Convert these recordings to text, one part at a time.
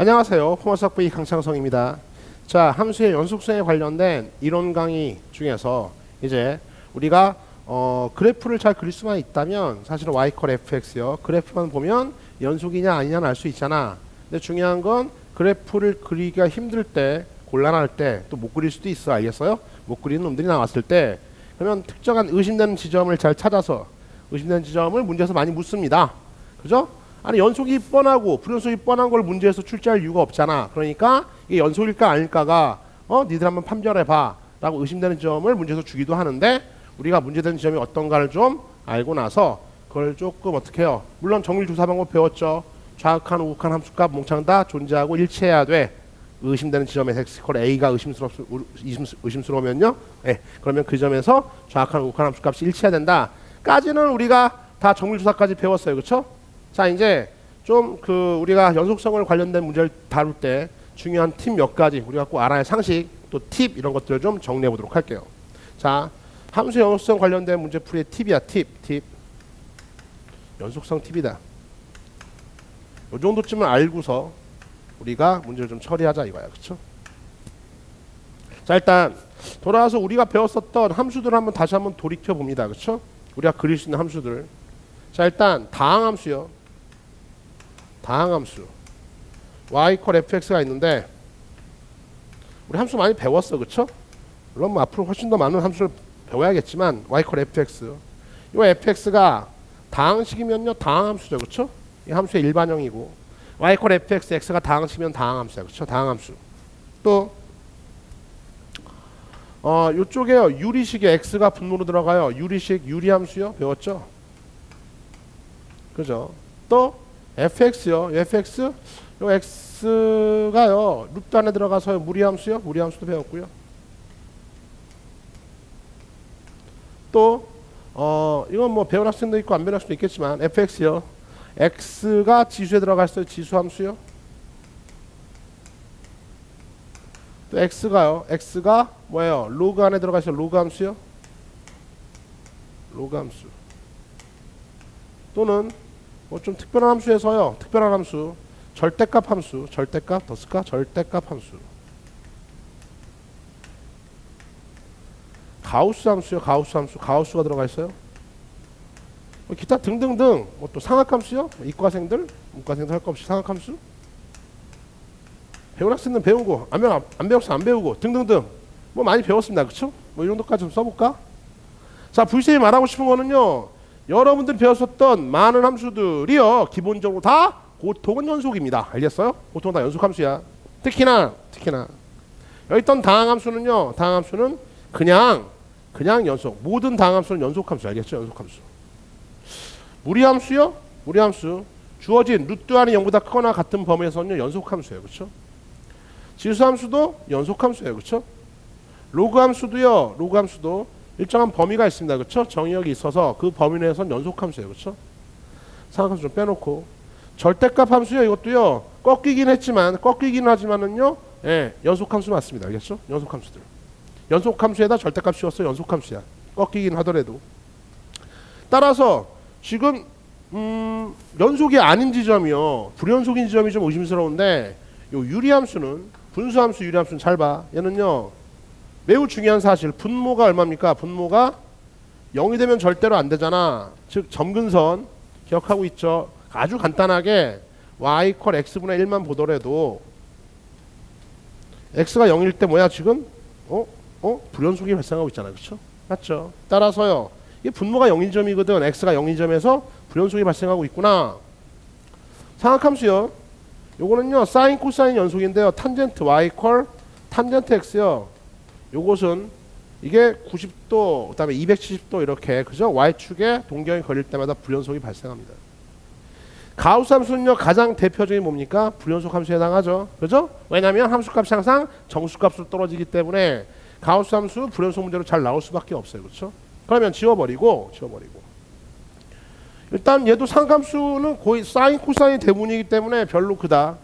안녕하세요. 포머스학부의 강창성입니다. 자, 함수의 연속성에 관련된 이론 강의 중에서 이제 우리가 그래프를 잘 그릴 수만 있다면 사실은 y 콜 fx요. 그래프만 보면 연속이냐 아니냐는 알 수 있잖아. 근데 중요한 건 그래프를 그리기가 힘들 때, 곤란할 때 또 못 그릴 수도 있어. 알겠어요? 못 그리는 놈들이 나왔을 때 그러면 특정한 의심되는 지점을 잘 찾아서 의심되는 지점을 문제에서 많이 묻습니다. 그죠? 아니 연속이 뻔하고 불연속이 뻔한 걸 문제에서 출제할 이유가 없잖아. 그러니까 이게 연속일까 아닐까가 니들 한번 판별해봐 라고 의심되는 점을 문제에서 주기도 하는데 우리가 문제되는 지점이 어떤가를 좀 알고 나서 그걸 조금 어떻게 해요. 물론 정밀 조사 방법 배웠죠. 좌극한 우극한 함수값 몽창 다 존재하고 일치해야 돼. 의심되는 지점에 엑스콜 A가 의심스러우면요. 네, 그러면 그 점에서 좌극한 우극한 함수값이 일치해야 된다 까지는 우리가 다 정밀 조사까지 배웠어요. 그렇죠? 자, 이제 좀 우리가 연속성을 관련된 문제를 다룰 때 중요한 팁 몇 가지 우리가 꼭 알아야 할 상식 또 팁 이런 것들을 좀 정리해 보도록 할게요. 자, 함수 연속성 관련된 문제 풀이의 팁이야. 팁 연속성 팁이다. 요 정도쯤은 알고서 우리가 문제를 좀 처리하자 이거야. 그쵸? 자, 일단 돌아와서 우리가 배웠었던 함수들을 한번 다시 한번 돌이켜 봅니다. 그쵸? 우리가 그릴 수 있는 함수들. 자, 일단 다항함수요. 다항함수 y 콜 fx가 있는데 우리 함수 많이 배웠어. 그쵸? 물론 뭐 앞으로 훨씬 더 많은 함수를 배워야겠지만 y 콜 fx 요 fx가 다항식이면요 다항함수죠. 그쵸? 이 함수의 일반형이고 y 콜 fx x가 다항식이면 다항함수야. 그쵸? 다항함수. 또 요쪽에요 유리식에 x가 분모로 들어가요. 유리식 유리함수요. 배웠죠? 그죠? 또 fx요. fx 요 x가요 루트 안에 들어가서 무리함수요. 무리함수도 배웠고요. 또 이건 뭐 배운 학생도 있고 안 배운 학생도 있겠지만 fx요. x가 지수에 들어가 있어요. 지수함수요. 또 x가요. x가 뭐예요? 로그 안에 들어가 있어요. 로그함수요. 로그함수. 또는 뭐 좀 특별한 함수에서요. 특별한 함수. 절대값 함수. 절대값 더 쓸까? 절대값 함수. 가우스 함수요. 가우스 함수. 가우스가 들어가 있어요. 기타 등등등. 뭐 또 상학함수요. 이과생들, 문과생들 할 거 없이 상학함수. 배운 학생은 배운 거, 안 배웠어 안 배우고 등등등. 뭐 많이 배웠습니다. 그쵸? 뭐 이 정도까지 좀 써볼까? 자, 불쌤이 말하고 싶은 거는요. 여러분들이 배웠었던 많은 함수들이요 기본적으로 다 보통은 연속입니다. 알겠어요? 보통 다 연속함수야. 특히나 여기 있던 다항함수는요. 다항함수는 그냥 연속. 모든 다항함수는 연속함수. 알겠죠? 연속함수. 무리함수요. 무리함수. 주어진 루트 안이 0보다 크거나 같은 범위에서는 연속함수예요. 그렇죠? 지수함수도 연속함수예요. 그렇죠? 로그함수도요. 로그함수도 일정한 범위가 있습니다. 그렇죠? 정의역이 있어서 그 범위 내에서는 연속함수예요. 그렇죠? 상함수 좀 빼놓고 절대값 함수요. 이것도요. 꺾이긴 하지만은요. 예, 연속함수 맞습니다. 알겠죠? 연속함수들. 연속함수에다 절대값 씌웠어. 연속함수야. 꺾이긴 하더라도. 따라서 지금 연속이 아닌 지점이요. 불연속인 지점이 좀 의심스러운데 요 유리함수는 분수함수 유리함수는 잘 봐. 얘는요. 매우 중요한 사실. 분모가 얼마입니까? 분모가 0이 되면 절대로 안 되잖아. 즉 점근선 기억하고 있죠? 아주 간단하게 y 콜 x분의 1만 보더라도 x가 0일 때 뭐야 지금? 불연속이 발생하고 있잖아. 그렇죠? 맞죠? 따라서요. 이 분모가 0인 점이거든. x가 0인 점에서 불연속이 발생하고 있구나. 상학함수요. 요거는요. 사인 코사인 연속인데요. 탄젠트 y 콜 탄젠트 x요. 요것은 이게 90도 그다음에 270도 이렇게 그죠? y축에 동경이 걸릴 때마다 불연속이 발생합니다. 가우스 함수는요. 가장 대표적인 뭡니까? 불연속 함수에 해당하죠. 그죠? 왜냐하면 함수값이 항상 정수값으로 떨어지기 때문에 가우스 함수 불연속 문제로 잘 나올 수밖에 없어요. 그렇죠? 그러면 지워버리고 일단 얘도 상함수는 거의 사인 코사인 대문이기 때문에 별로 크다.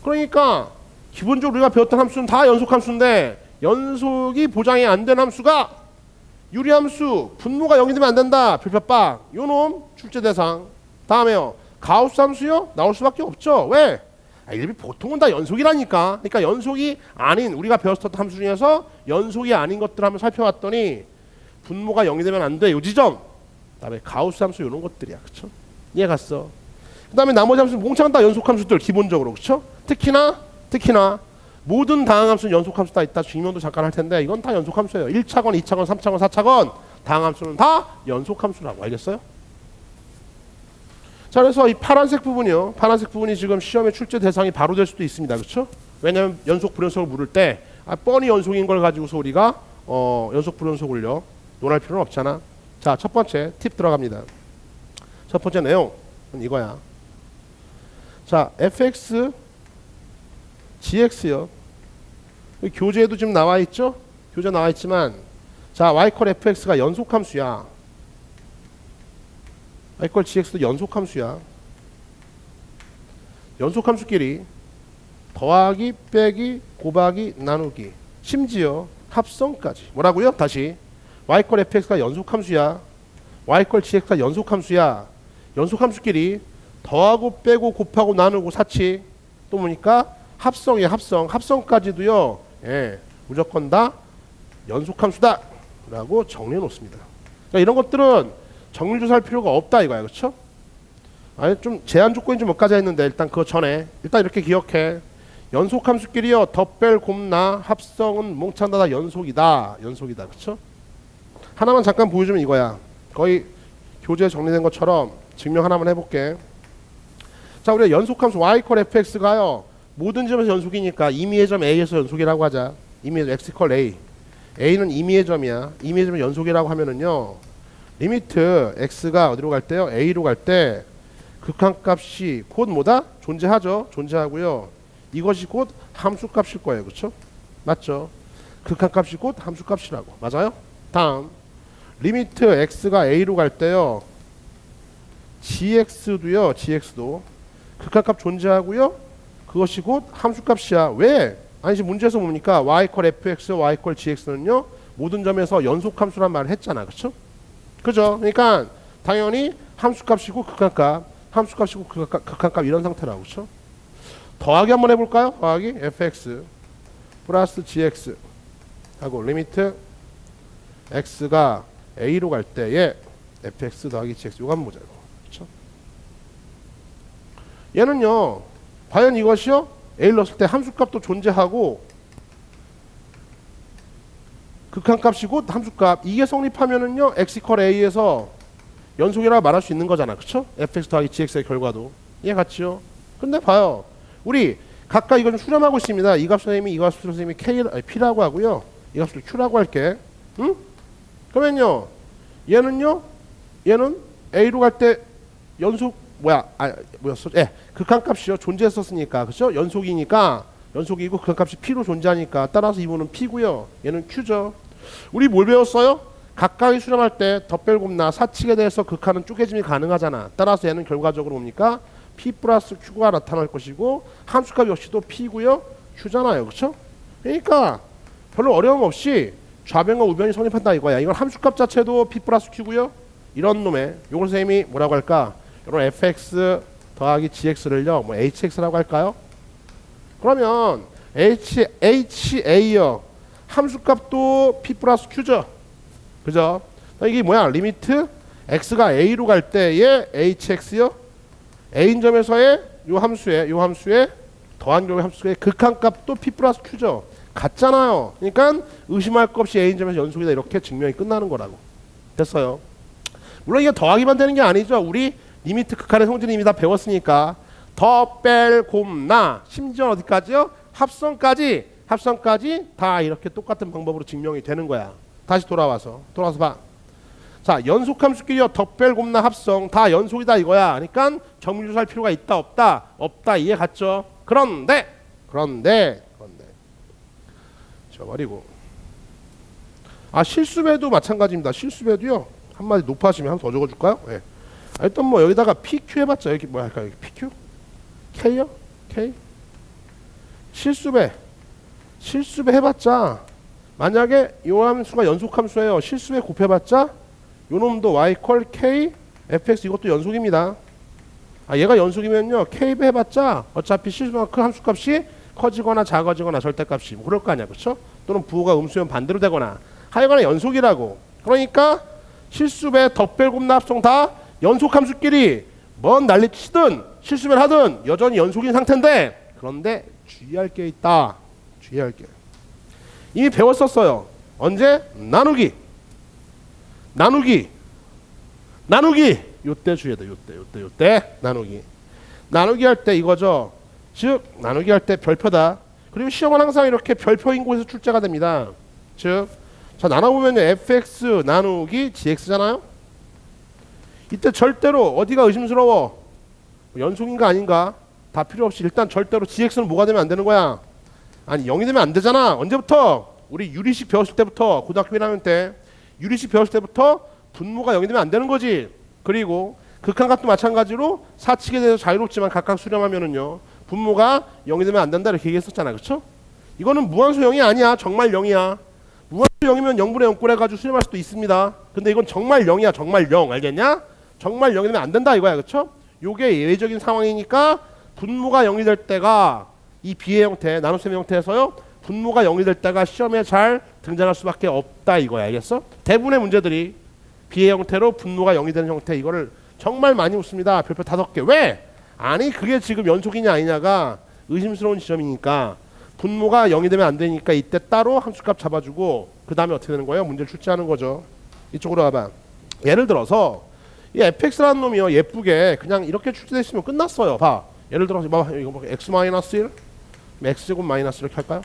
그러니까 기본적으로 우리가 배웠던 함수는 다 연속함수인데 연속이 보장이 안 된 함수가 유리함수 분모가 0이 되면 안 된다. 별표빵 요놈 출제 대상. 다음에요. 가우스 함수요? 나올 수밖에 없죠. 왜? 1B 보통은 다 연속이라니까. 그러니까 연속이 아닌 우리가 배웠었던 함수 중에서 연속이 아닌 것들 한번 살펴봤더니 분모가 0이 되면 안 돼. 요 지점. 그다음에 가우스 함수 이런 것들이야. 그쵸? 이해 갔어? 그다음에 나머지 함수 몽창 다 연속 함수들 기본적으로. 그쵸? 특히나 모든 다항함수는 연속함수 다 있다. 증명도 잠깐 할 텐데 이건 다 연속함수예요. 1차건, 2차건, 3차건, 4차건 다항함수는 다 연속함수라고. 알겠어요? 자, 그래서 이 파란색 부분이요. 파란색 부분이 지금 시험의 출제 대상이 바로 될 수도 있습니다. 그렇죠? 왜냐하면 연속 불연속을 물을 때 뻔히 연속인 걸 가지고서 우리가 연속 불연속을요 논할 필요는 없잖아. 자, 첫 번째 팁 들어갑니다. 첫 번째 내용은 이거야. 자, fx gx요. 교재에도 지금 나와 있죠? 교재 나와 있지만 자, y 콜 fx가 연속함수야. y 콜 gx도 연속함수야. 연속함수끼리 더하기, 빼기, 곱하기, 나누기, 심지어 합성까지. 뭐라고요? 다시. y 콜 fx가 연속함수야. y 콜 gx가 연속함수야. 연속함수끼리 더하고, 빼고, 곱하고, 나누고, 사치. 또 뭐니까 합성이야. 합성까지도요. 예, 무조건 다 연속함수다 라고 정리해 놓습니다. 그러니까 이런 것들은 정밀 조사할 필요가 없다 이거야. 그렇죠? 아니 좀 제한 조건이 좀 몇 가지 있는데 일단 그 전에 일단 이렇게 기억해. 연속함수끼리요 덧뺄 곱나 합성은 몽창 다 연속이다. 그렇죠? 하나만 잠깐 보여주면 이거야. 거의 교재에 정리된 것처럼 증명 하나만 해볼게. 자, 우리가 연속함수 y 콜 fx가요 모든 점에서 연속이니까 임의의 점 a에서 연속이라고 하자. 임의의 점 x 콜 a. a는 임의의 점이야. 임의의 점이 연속이라고 하면은요 리미트 x가 어디로 갈 때요? a로 갈 때 극한값이 곧 뭐다? 존재하죠. 존재하고요. 이것이 곧 함수값일 거예요. 그렇죠? 맞죠? 극한값이 곧 함수값이라고. 맞아요? 다음 리미트 x가 a로 갈 때요. gx도 극한값 존재하고요. 그것이 곧 함수값이야. 왜? 아니 지금 문제에서 뭡니까? y 콜 fx, y 콜 gx는요. 모든 점에서 연속함수란 말을 했잖아. 그렇죠? 그죠? 그러니까 당연히 함수값이고 극한값, 함수값이고 극한값 이런 상태라고. 그렇죠? 더하기 한번 해볼까요? 더하기 fx 플러스 gx 하고 리미트 x가 a로 갈 때에 fx 더하기 gx 이거 한번 보자고. 그렇죠? 얘는요 과연 이것이요 a를 넣었을 때 함수값도 존재하고 극한값이고 함수값 이게 성립하면은요 x 콜 a에서 연속이라고 말할 수 있는 거잖아. 그쵸? fx 더하기 gx의 결과도 이해 갔죠? 근데 봐요 우리 각각 이거 좀 수렴하고 있습니다. 이 값 선생님이 이 값 선생님이 p라고 하고요 이 값을 q라고 할게. 응? 그러면요 얘는 a로 갈 때 연속 뭐였어? 예, 극한값이요 존재했었으니까 그죠? 연속이고 극한값이 p로 존재하니까 따라서 이분은 p고요 얘는 q죠. 우리 뭘 배웠어요? 각각이 수렴할 때 덧뺄 곱나 사칙에 대해서 극한은 쪼개짐이 가능하잖아. 따라서 얘는 결과적으로 뭡니까? p 플러스 q가 나타날 것이고 함수값 역시도 p고요 q잖아요. 그렇죠? 그러니까 별로 어려움 없이 좌변과 우변이 성립한다 이거야. 이건 함수값 자체도 p 플러스 q고요 이런 놈의 요걸 선생님이 뭐라고 할까? 이런 fx 더하기 gx를요 뭐 hx라고 할까요? 그러면 ha요 함수값도 p 플러스 q죠. 그죠? 이게 뭐야? 리미트 x가 a로 갈 때의 hx요 a인 점에서의 요 함수에 더한 결과 함수의 극한값도 p 플러스 q죠. 같잖아요. 그러니까 의심할 것 없이 a인 점에서 연속이다 이렇게 증명이 끝나는 거라고. 됐어요. 물론 이게 더하기만 되는 게 아니죠. 우리 리미트 극한의 성질은 이미 다 배웠으니까 더 뺄 곱나 심지어 어디까지요? 합성까지 다 이렇게 똑같은 방법으로 증명이 되는 거야. 다시 돌아와서 봐. 자, 연속함수끼리요 덧뺄 곱나 합성 다 연속이다 이거야. 그러니까 정밀조사할 필요가 있다 없다 이해 갔죠? 그런데 저버리고 실수배도 마찬가지입니다. 실수배도요 한마디 높아지면 한 번 더 적어줄까요? 네. 일단 뭐 여기다가 PQ 해봤자 여기 뭐야 할까? 여기 PQ? K요? K? 실수배 해봤자 만약에 요 함수가 연속함수예요. 실수배 곱해봤자 요 놈도 y 콜 K fx 이것도 연속입니다. 얘가 연속이면요 K배 해봤자 어차피 실수만큼 함수값이 커지거나 작아지거나 절대값이 뭐 그럴 거 아니야, 그렇죠? 또는 부호가 음수면 반대로 되거나 하여간에 연속이라고. 그러니까 실수배, 덧별, 곱나 합성 다 연속함수끼리 뭔 난리치든 실수배를 하든 여전히 연속인 상태인데, 그런데 주의할 게 있다. 주의할 게 이미 배웠었어요. 언제? 나누기 요때 주의해야 돼. 요때 나누기 할 때 이거죠. 즉 나누기 할 때 별표다. 그리고 시험은 항상 이렇게 별표인 곳에서 출제가 됩니다. 즉 자 나눠보면 fx 나누기 gx잖아요. 이때 절대로 어디가 의심스러워? 연속인가 아닌가? 다 필요 없이 일단 절대로 gx는 뭐가 되면 안 되는 거야? 아니 0이 되면 안 되잖아. 언제부터? 우리 유리식 배웠을 때부터, 고등학교 1학년 때 유리식 배웠을 때부터 분모가 0이 되면 안 되는 거지. 그리고 극한값도 마찬가지로 사칙에 대해서 자유롭지만 각각 수렴하면은요 분모가 0이 되면 안 된다 이렇게 얘기했었잖아, 그렇죠? 이거는 무한수 0이 아니야. 정말 0이야. 무한수 0이면 0분의 0꼴 해가지고 수렴할 수도 있습니다. 근데 이건 정말 0이야. 정말 0. 알겠냐? 정말 0이 되면 안 된다 이거야, 그렇죠? 요게 예외적인 상황이니까 분모가 0이 될 때가 이 비의 형태, 나눗셈의 형태에서요 분모가 0이 될 때가 시험에 잘 등장할 수밖에 없다 이거야. 알겠어? 대부분의 문제들이 비의 형태로 분모가 0이 되는 형태, 이거를 정말 많이 묻습니다. 별표 5개. 왜? 아니 그게 지금 연속이냐 아니냐가 의심스러운 지점이니까 분모가 0이 되면 안 되니까 이때 따로 함수값 잡아주고 그 다음에 어떻게 되는 거예요? 문제를 출제하는 거죠. 이쪽으로 와봐. 예를 들어서 이 fx라는 놈이요 예쁘게 그냥 이렇게 출제되어 있으면 끝났어요. 봐. 예를 들어서 봐, 이거 뭐 x-1 x제곱 마이너스 이렇게 할까요?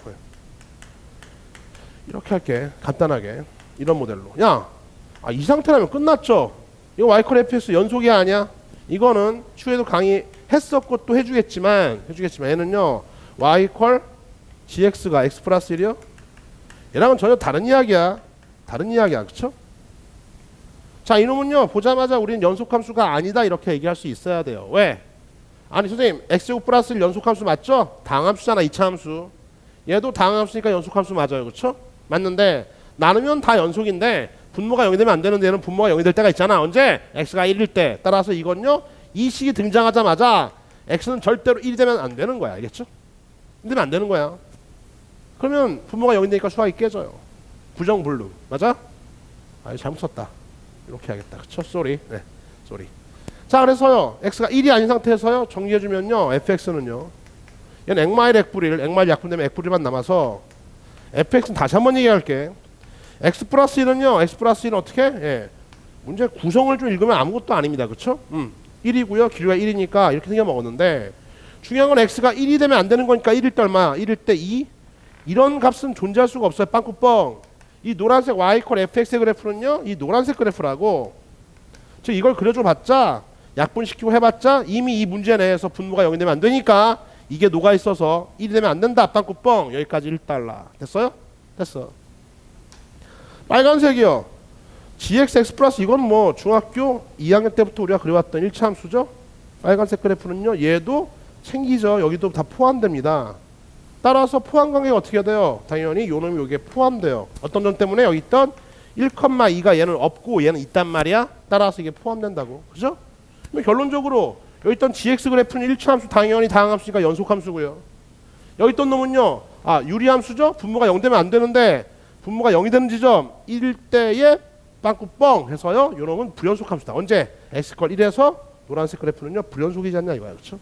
이렇게 할게. 간단하게 이런 모델로. 야, 이 상태라면 끝났죠. 이거 y 컬 fx 연속이 아니야? 이거는 추후에도 강의했었고 또 해주겠지만 얘는요 y 컬 gx가 x 플러스 1이요? 얘랑은 전혀 다른 이야기야. 그쵸? 자, 이놈은요 보자마자 우리는 연속함수가 아니다 이렇게 얘기할 수 있어야 돼요. 왜? 아니 선생님 x제곱 플러스 1 연속함수 맞죠? 다항함수잖아. 2차 함수. 얘도 다항함수니까 연속함수 맞아요. 그쵸? 맞는데 나누면 다 연속인데 분모가 0이 되면 안 되는데 얘는 분모가 0이 될 때가 있잖아. 언제? x가 1일 때. 따라서 이건요 이 식이 등장하자마자 x는 절대로 1이 되면 안 되는 거야. 알겠죠? 1이 되면 안 되는 거야. 그러면 분모가 0이 되니까 수학이 깨져요. 부정불능. 맞아? 잘못 썼다. 이렇게 해야겠다. 그쵸? 쏘리. 네. 쏘리. 자, 그래서요 x가 1이 아닌 상태에서요 정리해주면요 fx는요 얘는 액마일 액불일, 액마일 약분되면 액불일만 남아서 fx는 다시 한번 얘기할게. x 플러스 1은요 x 플러스 1은 어떻게? 예. 문제 구성을 좀 읽으면 아무것도 아닙니다. 그쵸? 1이고요 길이가 1이니까 이렇게 생겨 먹었는데 중요한 건 x가 1이 되면 안 되는 거니까 1일 때 얼마? 1일 때 2? 이런 값은 존재할 수가 없어요. 빵꾸뻥. 이 노란색 y 컬 fx의 그래프는요 이 노란색 그래프라고. 즉 이걸 그려줘 봤자 약분시키고 해봤자 이미 이 문제 내에서 분모가 0이 되면 안 되니까 이게 녹아 있어서 1이 되면 안 된다. 빵꾸뻥. 여기까지 1달러. 됐어요? 됐어. 빨간색이요. gx 플러스 이건 뭐 중학교 2학년 때부터 우리가 그려왔던 1차 함수죠. 빨간색 그래프는요 얘도 챙기죠. 여기도 다 포함됩니다. 따라서 포함 관계가 어떻게 돼요? 당연히 요 놈이 여기에 포함돼요. 어떤 점 때문에 여기 있던 1,2가 얘는 없고 얘는 있단 말이야. 따라서 이게 포함된다고. 그죠? 결론적으로 여기 있던 gx 그래프는 1차 함수 당연히 다항함수니까 연속함수고요. 여기 있던 놈은요 유리함수죠. 분모가 0 되면 안 되는데 분모가 0이 되는 지점 1일 때에 빵꾸뻥 해서요 요 놈은 불연속함수다. 언제? x컬 1에서 노란색 그래프는요 불연속이지 않냐 이거야. 그렇죠?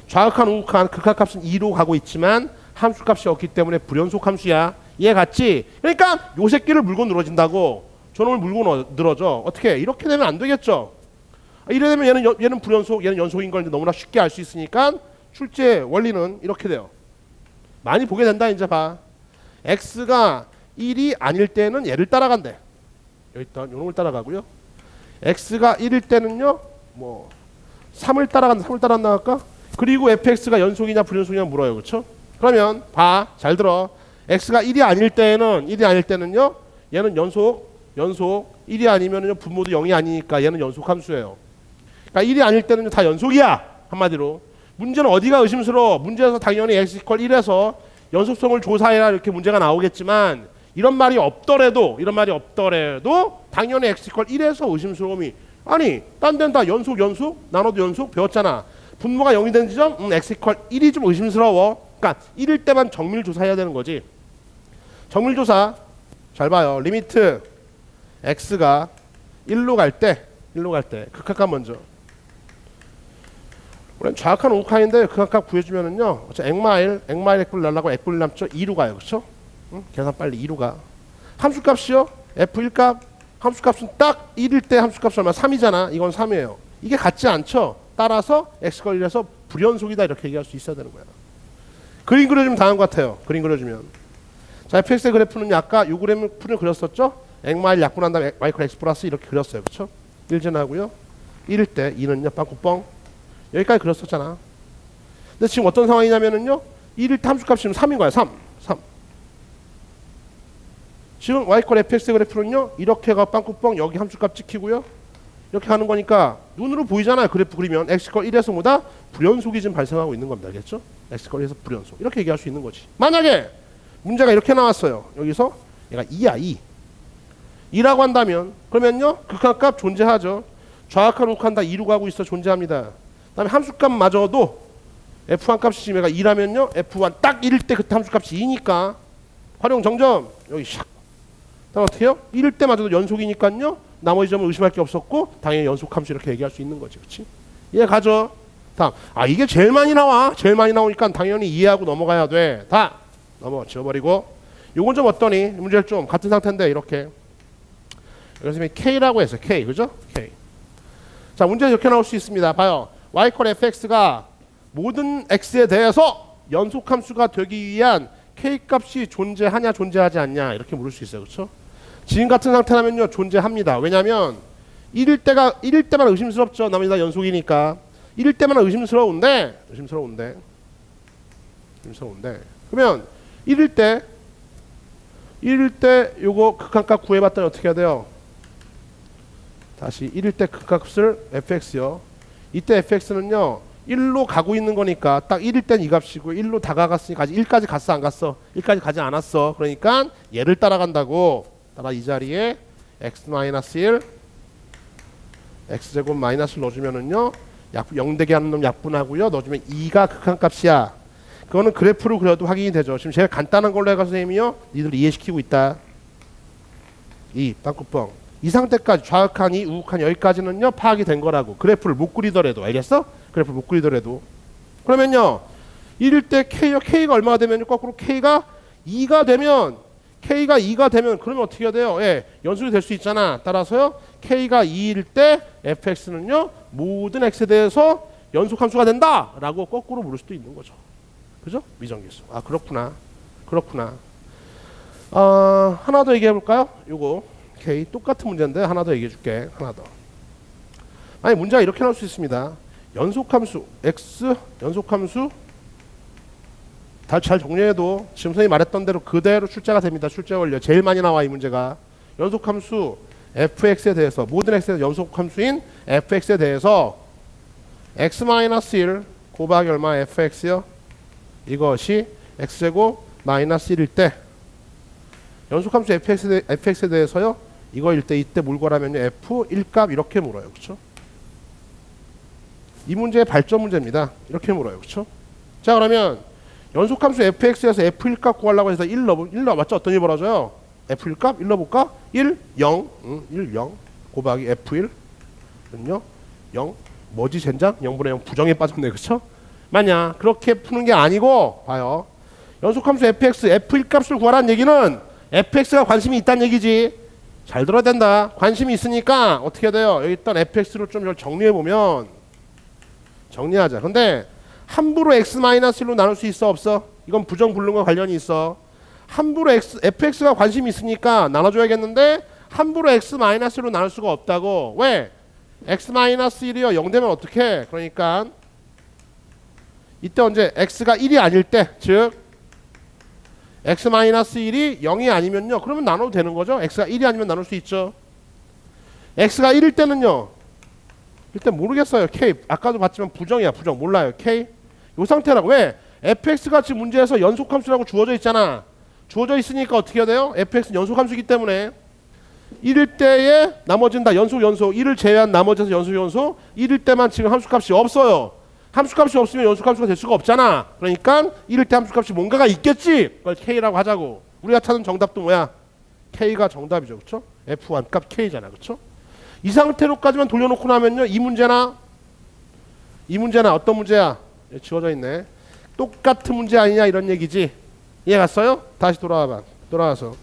좌극한 우극한 극한값은 2로 가고 있지만 함수값이 없기 때문에 불연속함수야. 이해 갔지? 그러니까 요 새끼를 물고 늘어진다고. 저놈을 물고 늘어져. 어떻게? 이렇게 되면 안 되겠죠. 이래 되면 얘는 불연속, 얘는 연속인 걸 너무나 쉽게 알 수 있으니까 출제 원리는 이렇게 돼요. 많이 보게 된다. 이제 봐. x가 1이 아닐 때는 얘를 따라간대. 여기 있던 요놈을 따라가고요. x가 1일 때는요 뭐 3을 따라간다. 3을 따라간다 할까? 그리고 fx가 연속이냐 불연속이냐 물어요. 그렇죠? 그러면 봐. 잘 들어. x가 1이 아닐 때는요 얘는 연속 1이 아니면은요 분모도 0이 아니니까 얘는 연속 함수예요. 그러니까 1이 아닐 때는 다 연속이야. 한마디로. 문제는 어디가 의심스러워? 문제에서 당연히 x 이퀄 1에서 연속성을 조사해라 이렇게 문제가 나오겠지만 이런 말이 없더라도 당연히 x 이퀄 1에서 의심스러움이 아니 딴 데는 다 연속 나눠도 연속 배웠잖아. 분모가 0이 되는 지점 x 이퀄 1이 좀 의심스러워. 그러니까 1일 때만 정밀 조사해야 되는 거지. 정밀 조사 잘 봐요. 리미트 x가 1로 갈 때 극한값 먼저. 우리는 좌악한 우극한인데 극한값 구해주면은요. 액마일 액불 날라고 액불 남죠. 2로 가요. 그렇죠? 계산 빨리 2로 가. 함수값이요. f1값 함수값은 딱 1일 때 함수값이 얼마? 3이잖아. 이건 3이에요. 이게 같지 않죠? 따라서 x가 1에서 불연속이다 이렇게 얘기할 수 있어야 되는 거야. 그림 그려주면 다음 것 같아요. 그림 그려주면. 자, fx의 그래프는 아까 요 그래프를 그렸었죠? 액마일 약분한 다음에 y클 x 플러스 이렇게 그렸어요. 그렇죠? 1전하고요. 1일 때 2는요. 빵꾸뻥. 여기까지 그렸었잖아. 근데 지금 어떤 상황이냐면은요. 1일 때 함수값이 3인 거야. 3. 지금 y콜 fx의 그래프는요. 이렇게 가 빵꾸뻥 여기 함수값 찍히고요. 이렇게 가는 거니까 눈으로 보이잖아요. 그래프 그리면 x콜 1에서 뭐다? 불연속이 지금 발생하고 있는 겁니다. 알겠죠? x콜 1에서 불연속. 이렇게 얘기할 수 있는 거지. 만약에 문제가 이렇게 나왔어요. 여기서 얘가 2야 2. 2라고 한다면 그러면요. 극한값 존재하죠. 좌악한 우극한 다 2로 가고 있어 존재합니다. 그 다음에 함수값마저도 f1 값이 지금 얘가 2라면요. f1 딱 1일 때 그때 함수값이 2니까 활용 정점 여기 샥. 그럼 어떻게 해요? 1일 때마저도 연속이니까요. 나머지 점을 의심할 게 없었고 당연히 연속함수 이렇게 얘기할 수 있는 거지. 그렇지? 이해 가죠? 다음. 아 이게 제일 많이 나와. 제일 많이 나오니까 당연히 이해하고 넘어가야 돼. 다 넘어 지워버리고 요건 좀 어떠니? 문제를 좀 같은 상태인데 이렇게 그래서 K라고 해서 K 그죠? K. 자 문제 이렇게 나올 수 있습니다. 봐요. y콜 fx가 모든 x에 대해서 연속함수가 되기 위한 K값이 존재하냐 존재하지 않냐 이렇게 물을 수 있어요. 그렇죠? 지금 같은 상태라면요 존재합니다. 왜냐하면 1일 때만 의심스럽죠. 나머지 다 연속이니까 1일 때만 의심스러운데 그러면 1일 때 요거 극한값 구해봤더니 어떻게 해야 돼요? 다시 1일 때 극한값을 fx요. 이때 fx는요 1로 가고 있는 거니까 딱 1일 땐 이 값이고 1로 다가갔으니까 아직 1까지 갔어 안 갔어? 1까지 가지 않았어. 그러니까 얘를 따라간다고. 따라 이 자리에 x-1 x제곱 마이너스를 넣어주면은요 0되게 하는 놈 약분하고요. 넣어주면 2가 극한값이야. 그거는 그래프로 그려도 확인이 되죠. 지금 제가 간단한 걸로 해가 선생님이요 니들 이해시키고 있다. 이 땅구뻥 이 상태까지 좌악하니 우극하니 여기까지는요 파악이 된 거라고. 그래프를 못 그리더라도 알겠어? 그래프를 못 그리더라도 그러면요 1일 때 K요. K가 얼마가 되면 거꾸로 K가 2가 되면 그러면 어떻게 해야 돼요? 예, 연속이 될 수 있잖아. 따라서요 K가 2일 때 fx는요 모든 x에 대해서 연속함수가 된다 라고 거꾸로 물을 수도 있는 거죠. 그죠? 미정계수. 아 그렇구나. 하나 더 얘기해 볼까요? 요거 K 똑같은 문제인데 하나 더 얘기해 줄게. 하나 더. 아니 문제가 이렇게 나올 수 있습니다. 연속함수 x 연속함수 잘 정리해도 지금 선생님이 말했던 대로 그대로 출제가 됩니다. 출제 원료 제일 많이 나와 이 문제가. 연속함수 fx에 대해서 모든 x의 연속함수인 fx에 대해서 x-1 곱하기 얼마 fx요? 이것이 x제곱 마이너스 1일 때 연속함수 fx에 대해서요 이거일 때 이때 물거라면요 f1값 이렇게 물어요. 그렇죠? 이 문제의 발전 문제입니다. 이렇게 물어요. 그렇죠? 자 그러면 연속함수 fx에서 f1값 구하려고 해서 1 넣어 맞죠? 어떤 일이 벌어져요? f1값 1 넣어볼까? 1 0 1 0 곱하기 f1 는요 0 뭐지 젠장? 0분의 0 부정에 빠졌네. 그렇죠? 만약 그렇게 푸는 게 아니고 봐요. 연속함수 fx f1값을 구하라는 얘기는 fx가 관심이 있다는 얘기지. 잘 들어야 된다. 관심이 있으니까 어떻게 돼요? 여기 있던 fx를 좀 정리해보면 정리하자. 근데 함부로 x-1로 나눌 수 있어 없어? 이건 부정불능과 관련이 있어. 함부로 fx가 관심이 있으니까 나눠줘야겠는데 함부로 x-로 나눌 수가 없다고. 왜? x-1이요 0 되면 어떡해? 그러니까 이때 언제 x가 1이 아닐 때, 즉 x-1이 0이 아니면요 그러면 나눠도 되는 거죠. x가 1이 아니면 나눌 수 있죠. x가 1일 때는요 일단 모르겠어요. k 아까도 봤지만 부정이야. 부정 몰라요. k 요 상태라고. 왜? fx가 지금 문제에서 연속함수라고 주어져 있잖아. 주어져 있으니까 어떻게 해야 돼요? fx는 연속함수이기 때문에 1일 때에 나머지는 다 연속 1을 제외한 나머지에서 연속 1일 때만 지금 함수값이 없어요. 함수값이 없으면 연속함수가 될 수가 없잖아. 그러니까 1일 때 함수값이 뭔가가 있겠지. 그걸 K라고 하자고. 우리가 찾은 정답도 뭐야? K가 정답이죠. 그렇죠? F1 값 K잖아. 그렇죠? 이 상태로까지만 돌려놓고 나면요. 이 문제나 어떤 문제야? 지워져 있네. 똑같은 문제 아니냐 이런 얘기지. 이해 갔어요? 다시 돌아와봐. 돌아와서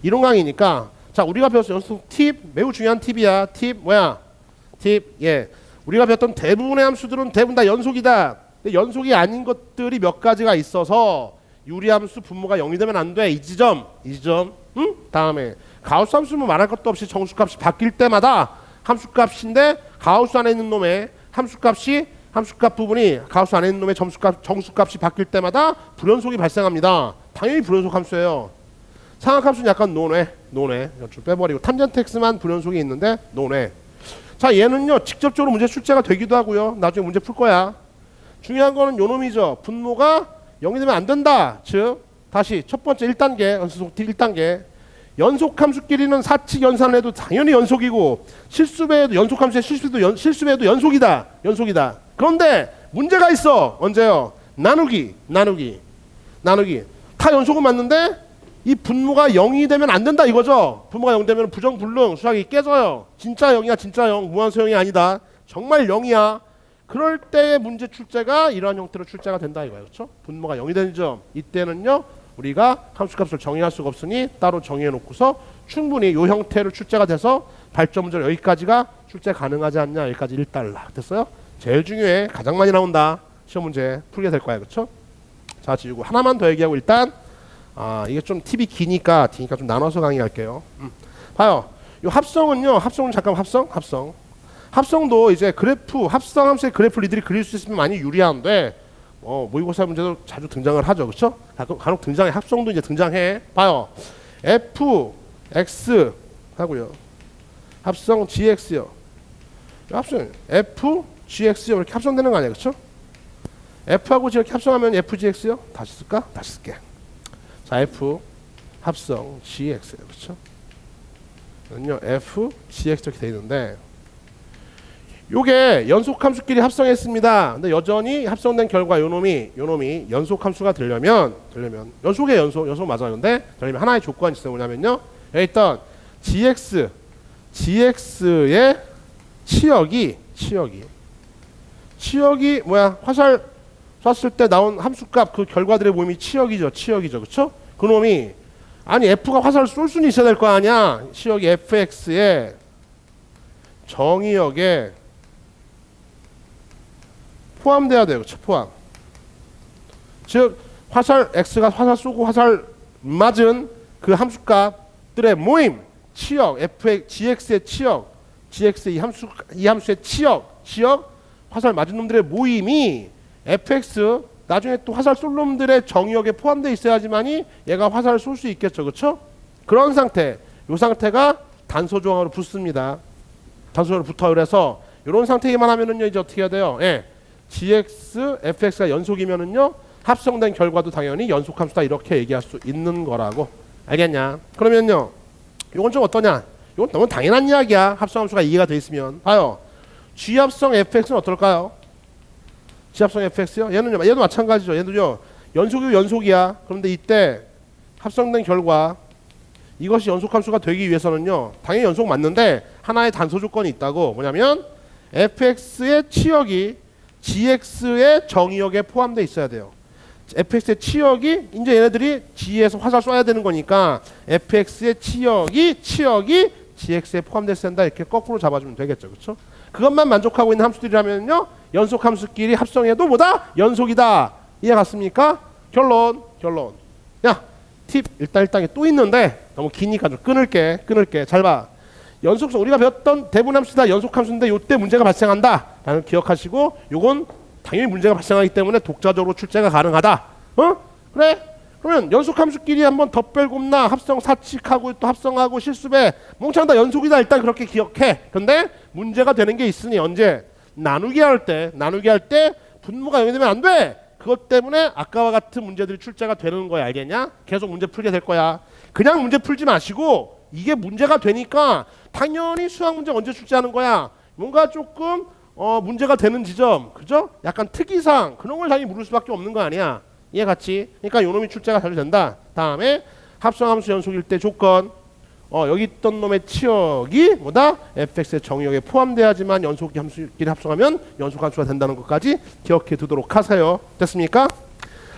이론 강의니까 자 우리가 배웠어. 연속 팁 매우 중요한 팁이야. 팁 뭐야? 팁 예. 우리가 배웠던 대부분의 함수들은 대부분 다 연속이다. 근데 연속이 아닌 것들이 몇 가지가 있어서 유리함수 분모가 0이 되면 안 돼. 이 지점. 응? 다음에 가우스 함수는 말할 것도 없이 정수값이 바뀔 때마다 함수값인데 가우스 안에 있는 놈의 함수값 부분이 가우스 안에 있는 놈의 정수값이 바뀔 때마다 불연속이 발생합니다. 당연히 불연속 함수예요. 상악함수는 약간 논외 좀 빼버리고 탄젠트 x만 불연속이 있는데 논외. 자 얘는요 직접적으로 문제 출제가 되기도 하고요. 나중에 문제 풀 거야. 중요한 거는 요 놈이죠. 분모가 0이 되면 안 된다. 즉 다시 첫 번째 1단계 연속 1단계 연속함수끼리는 사칙 연산을 해도 당연히 연속이고 실수배에도 연속함수의 실수배에도 연속이다. 그런데 문제가 있어. 언제요? 나누기 다 연속은 맞는데 이 분모가 0이 되면 안 된다 이거죠. 분모가 0 되면 부정불능 수학이 깨져요. 진짜 0이야 진짜 0 무한소형이 아니다. 정말 0이야. 그럴 때의 문제 출제가 이러한 형태로 출제가 된다 이거예요. 그렇죠? 분모가 0이 되는 점 이때는요 우리가 함수값을 정의할 수가 없으니 따로 정의해 놓고서 충분히 이 형태로 출제가 돼서 발전 문제로 여기까지가 출제 가능하지 않냐. 여기까지 1달러 됐어요? 제일 중요해. 가장 많이 나온다. 시험 문제 풀게 될 거야. 그렇죠? 자 지우고 하나만 더 얘기하고 일단 이게 좀 팁이 기니까 좀 나눠서 강의할게요. 봐요. 이 합성은요. 합성은 잠깐 합성도 이제 그래프 합성 함수의 그래프 리들이 그릴 수 있으면 많이 유리한데 모의고사 문제도 자주 등장을 하죠. 그렇죠? 간혹 등장해. 합성도 이제 등장해. 봐요. f x 하고요. 합성 gx요. 합성 f gx요. 이렇게 합성되는 거 아니야. 그렇죠? f하고 g 이렇게 합성하면 f gx요. 다시 쓸까? 다시 쓸게. 자, f 합성 gx요. 그렇죠? 는요 f gx 이렇게 돼 있는데 요게 연속함수끼리 합성했습니다. 근데 여전히 합성된 결과 요놈이 연속함수가 되려면 연속 맞아요. 근데 되려면 하나의 조건이 있어요. 뭐냐면요. 여기 있던 gx의 치역이 뭐야? 화살 쐈을 때 나온 함수값 그 결과들의 모임이 치역이죠. 그렇죠? 그놈이 아니 f가 화살을 쏠 수는 있어야 될 거 아니야. 치역이 fx의 정의역에 포함돼야 돼요. 그렇죠? 포함. 즉 x가 화살 쏘고 화살 맞은 그 함수값들의 모임 치역 gx의 치역 gx의 이 함수의 치역 화살 맞은 놈들의 모임이 fx 나중에 또 화살 쏠 놈들의 정의역에 포함되어 있어야지만이 얘가 화살을 쏠 수 있겠죠. 그렇죠? 그런 상태. 이 상태가 단소 조항으로 붙습니다. 단소로 붙어요. 그래서 이런 상태이만 하면은요 이제 어떻게 해야 돼요? 예. gx, fx가 연속이면은요 합성된 결과도 당연히 연속함수다 이렇게 얘기할 수 있는 거라고. 알겠냐? 그러면요 이건 좀 어떠냐? 이건 너무 당연한 이야기야. 합성함수가 이해가 돼 있으면. 봐요. g합성 fx는 어떨까요? g합성 fx요? 얘도 마찬가지죠. 얘도요 연속이야. 그런데 이때 합성된 결과 이것이 연속함수가 되기 위해서는요 당연히 연속 맞는데 하나의 단소 조건이 있다고. 뭐냐면 fx의 치역이 gx의 정의역에 포함되어 있어야 돼요. fx의 치역이 이제 얘네들이 g에서 화살 쏴야 되는 거니까 fx의 치역이 gx에 포함되어야 된다. 이렇게 거꾸로 잡아주면 되겠죠. 그렇죠? 그것만 만족하고 있는 함수들이라면요 연속함수끼리 합성해도 뭐다? 연속이다. 이해 갔습니까? 결론. 야, 팁 일단에 또 있는데 너무 기니까 좀 끊을게. 잘 봐. 연속성 우리가 배웠던 대부분 함수다 연속함수인데 요때 문제가 발생한다 라는 기억하시고 요건 당연히 문제가 발생하기 때문에 독자적으로 출제가 가능하다. 그래? 그러면 연속함수끼리 한번 덧별곱나 합성 사칙하고 또 합성하고 실수배 몽창 다 연속이다. 일단 그렇게 기억해. 근데 문제가 되는 게 있으니 언제? 나누기 할 때 분모가 0이 되면 안 돼. 그것 때문에 아까와 같은 문제들이 출제가 되는 거야. 알겠냐? 계속 문제 풀게 될 거야. 그냥 문제 풀지 마시고 이게 문제가 되니까 당연히 수학 문제 언제 출제하는 거야. 뭔가 조금 문제가 되는 지점, 그죠? 약간 특이사항 그런 걸 당연히 물을 수밖에 없는 거 아니야. 이해 갔지? 그러니까 요놈이 출제가 잘 된다. 다음에 합성함수 연속일 때 조건. 여기 있던 놈의 치역이 뭐다? fx의 정의역에 포함돼야지만 연속 함수끼리 합성하면 연속 함수가 된다는 것까지 기억해 두도록 하세요. 됐습니까?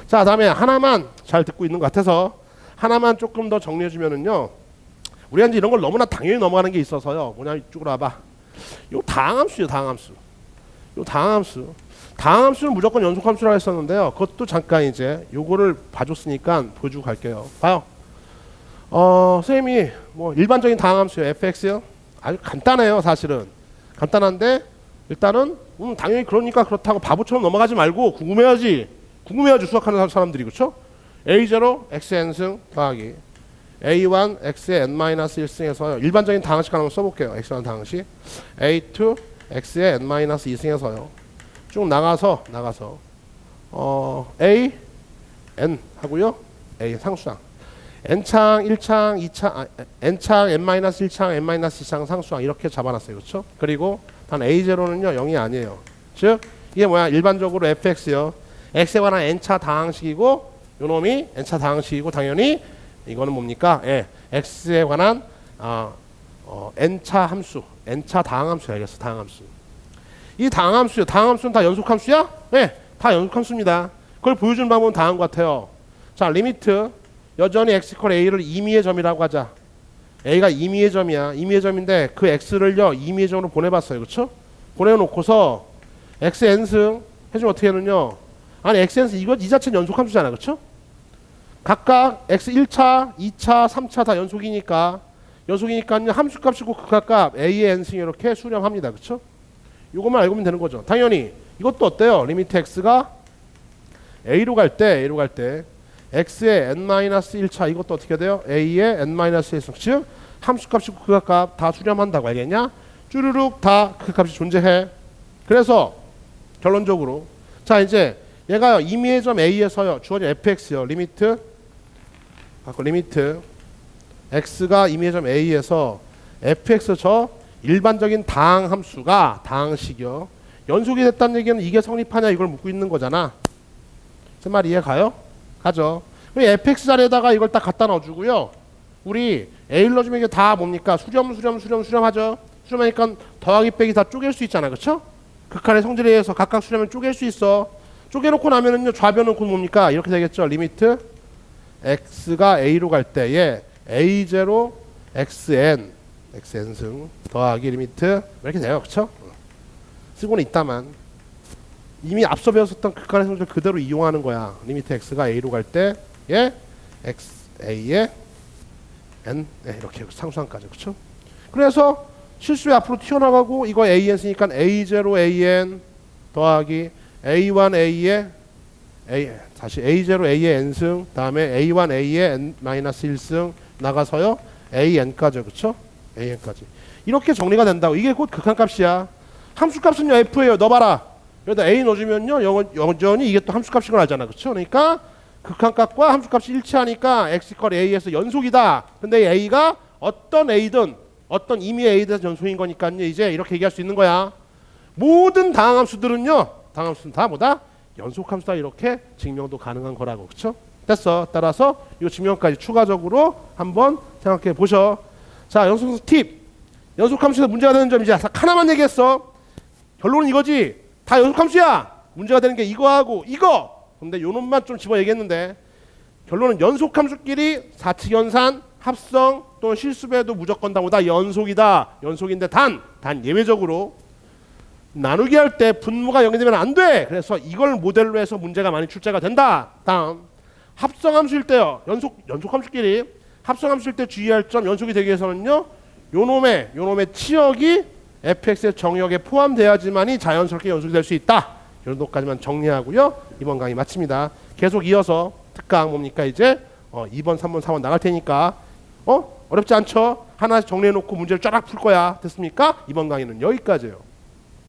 자, 다음에 하나만 잘 듣고 있는 것 같아서 하나만 조금 더 정리해 주면은요. 우리가 이제 이런 걸 너무나 당연히 넘어가는 게 있어서요. 뭐냐, 이쪽으로 와봐. 요 다항함수요, 다항함수. 요 다항함수. 다항함수는 무조건 연속함수라고 했었는데요. 그것도 잠깐 이제 요거를 봐줬으니까 보여주고 갈게요. 봐요. 선생님이 뭐 일반적인 다항함수요, fx요. 아주 간단해요, 사실은. 간단한데 일단은 당연히 그러니까 그렇다고 바보처럼 넘어가지 말고 궁금해야지. 수학하는 사람들이. 그렇죠? a0 xn승 더하기 a1 x의 n-1승에서요. 일반적인 다항식 하나 써볼게요. x1 다항식 a2 x의 n-2승에서요. 쭉 나가서 a n 하고요. a 상수항 n창 1창 2창 n창 n-1창 n-2창 상수항 이렇게 잡아놨어요. 그렇죠? 그리고 단 a0는요 0이 아니에요. 즉 이게 뭐야? 일반적으로 fx요. x에 관한 n차 다항식이고 요놈이 n차 다항식이고 당연히 이거는 뭡니까? 예, x에 관한 n차 함수, n차 다항함수 알겠어? 다항함수. 이 다항함수요. 다항함수는 다 연속함수야? 네, 다 연속함수입니다. 그걸 보여주는 방법은 다음 것 같아요. 자, 리미트 여전히 x = a를 임의의 점이라고 하자. a가 임의의 점이야. 임의의 점인데 그 x를요 임의의 점으로 보내봤어요. 그렇죠? 보내놓고서 x n승 해주면 어떻게 하느냐? 아니 x n승 이 자체는 연속함수잖아. 그렇죠? 각각 x 1차, 2차, 3차 다 연속이니까요 함수값이고 극합값 a의 n승 이렇게 수렴합니다. 그렇죠? 이것만 알고 있으면 되는 거죠. 당연히 이것도 어때요? 리미트 x가 a로 갈 때 x의 n-1차 이것도 어떻게 돼요? a의 n-1승 즉 함수값이고 극합값 다 수렴한다고. 알겠냐? 쭈르륵 다 극합이 존재해. 그래서 결론적으로 자 이제 얘가요 임의의 점 a에서요 주어진 fx요 리미트 x가 임의의 점 a에서 fx 저 일반적인 다항함수가 다항식이요 연속이 됐다는 얘기는 이게 성립하냐 이걸 묻고 있는 거잖아. 제 말 이해 가요? 가죠. 그럼 fx 자리에다가 이걸 딱 갖다 넣어주고요. 우리 a를 넣어주면 이게 다 뭡니까? 수렴하죠. 수렴하니까 더하기 빼기 다 쪼갤 수 있잖아. 그쵸? 극한의 성질에 의해서 각각 수렴하면 쪼갤 수 있어. 쪼개놓고 나면은요 좌변은 곧 뭡니까? 이렇게 되겠죠. 리미트 x가 a로 갈 때에 a0 xn승 더하기 리미트 이렇게 돼요. 그쵸? 쓰고는 있다만 이미 앞서 배웠었던 극한의 성질 그대로 이용하는 거야. 리미트 x가 a로 갈 때 예 x a의 n 이렇게 상수항까지. 그쵸? 그래서 실수에 앞으로 튀어나가고 이거 an 쓰니까 a0 an 더하기 a1 a의 다시 a0 a의 n승 다음에 a1 a의 n-1승 나가서요 an까지. 그쵸? an까지 이렇게 정리가 된다고. 이게 곧 극한값이야. 함수값은요 f예요. 넣어봐라. 여기다 a 넣어주면요 여전히 이게 또 함수값인 걸 알잖아. 그쵸? 그러니까 극한값과 함수값이 일치하니까 x = a에서 연속이다. 근데 a가 어떤 a든 어떤 임의의 a에서 연속인 거니까요 이제 이렇게 얘기할 수 있는 거야. 모든 다항함수들은요 다항함수는 다 뭐다? 연속함수다. 이렇게 증명도 가능한 거라고. 그쵸? 됐어. 따라서 이 증명까지 추가적으로 한번 생각해 보셔. 자, 연속함수 팁. 연속함수에서 문제가 되는 점 이제 하나만 얘기했어. 결론은 이거지. 다 연속함수야. 문제가 되는 게 이거하고 이거. 근데 요 놈만 좀 집어 얘기했는데 결론은 연속함수끼리 사칙연산, 합성 또는 실수배도 무조건 다 뭐다? 연속이다. 연속인데 단 예외적으로 나누기 할 때 분모가 0이 되면 안 돼. 그래서 이걸 모델로 해서 문제가 많이 출제가 된다. 다음 합성함수일 때요. 연속함수끼리 합성함수일 때 주의할 점 연속이 되기 위해서는요. 요놈의 치역이 fx의 정의역에 포함돼야지만이 자연스럽게 연속이 될 수 있다. 이 정도까지만 정리하고요. 이번 강의 마칩니다. 계속 이어서 특강 뭡니까 이제 2번, 3번, 4번 나갈 테니까 어렵지 않죠? 하나씩 정리해놓고 문제를 쫙 풀 거야. 됐습니까? 이번 강의는 여기까지예요.